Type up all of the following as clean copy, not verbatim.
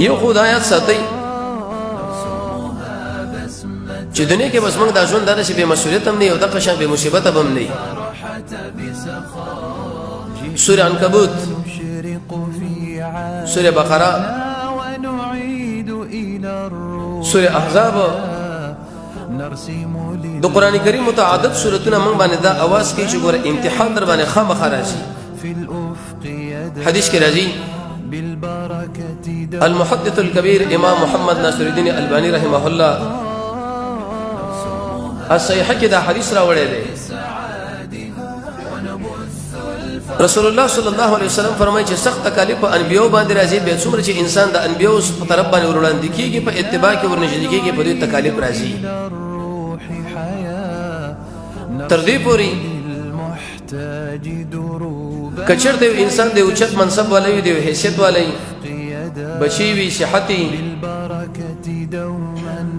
یو خدایات ساتي چې دنیا کې بس موږ دا ژوند دا چې به مسؤلیت هم نه یو د قشان به مصیبت هم نه. سورة عنکبوت، سورة بقرة، سورة احزاب، دو قرآن کریم متعدد سورتونه موږ باندې دا आवाज کوي چې ګوره امتحان در باندې خامخا راځي. حدیث کې راځي المحدث الكبير امام محمد ناصر الدين الباني رحمه الله الصحيح کې دا حدیث راوړی دی. رسول الله صلی الله علیه وسلم فرمایي چې سخت تکالیف په انبیو باندې راځي به څومره چې انسان د انبیو په طرف باندې وړاندې کیږي په اتباع کې ورنږدې کیږي په دې تکالیف راځي. تر دې پورې کچر دی انسان دی اوچت منصب والی دی حیثیت والی بچی وی صحتی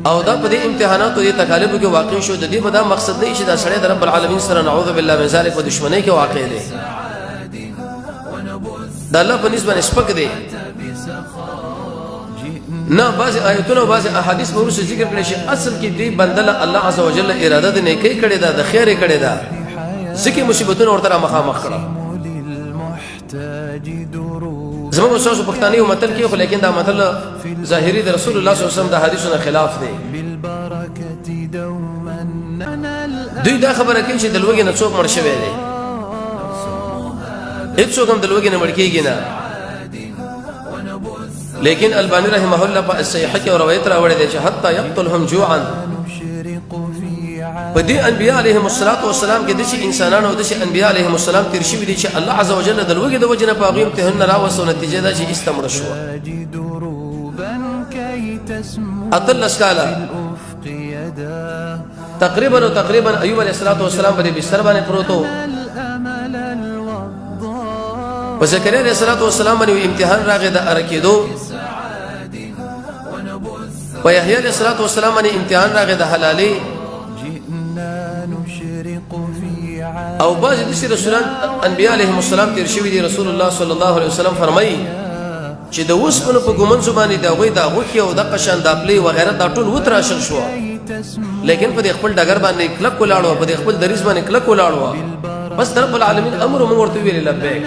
او دا په دې امتحاناتو دې تکالیفو کې واقع شو. د دې په دا مقصد نه چې دا سړی د رب العالمین سره نعوذ بالله من ذلک په دشمنی کې واقع دی. دا الله په نسبت سپک دی نه. بعض آیتونه او بعض احادیث ورسره ذکر کړي چې اصل کې دې بندله الله عز وجل اراده د نیکی کړي دا د خیر کړي دا ځکه مصیبتونه ورته مخامخ کړه. زموږ استاد پښتاني یو متل کې خو لیکن دا متل ظاهري د رسول الله صلی الله علیه وسلم د حدیثونو خلاف دی. دوی دا خبره کوي چې د لوګي نه څوک مړ شوی دی. هیڅوک هم د لوګي نه مړ کېږي نه. لیکن الباني رحمه الله په صحیح کې روایت راوړی دی چې حتی یقتلهم جوعا په دې انبیاء علیهم السلام کې د شي انسانانو او د شي انبیاء علیهم السلام تیر شوي دي چې الله عز وجل د لوګي د وجنه په هغوی امتحان راوستو. نتیجه دا چې استمر شو اتلس کاله تقریبا ایوب علیه السلام په دې بستر باندې پروت و. په زکریا علیه السلام باندې امتحان راغی د ارکیدو. په یحیی علیه السلام باندې امتحان راغی د حلالي. او بعض د رسولان انبیاء علیهم السلام تیر شوي دي. رسول الله صلی الله علیه وسلم فرمایي چې د اوسپنو په ګومنځو باندې د هغوی د غوښې او د قشان د پلې وغیره دا ټول وتراشل شو، لیکن په خپل ډګر باندې کلک ولاړ و، په خپل دریځ باندې کلک ولاړ و. بس رب العالمین امر موږ ورته ویل لبیک.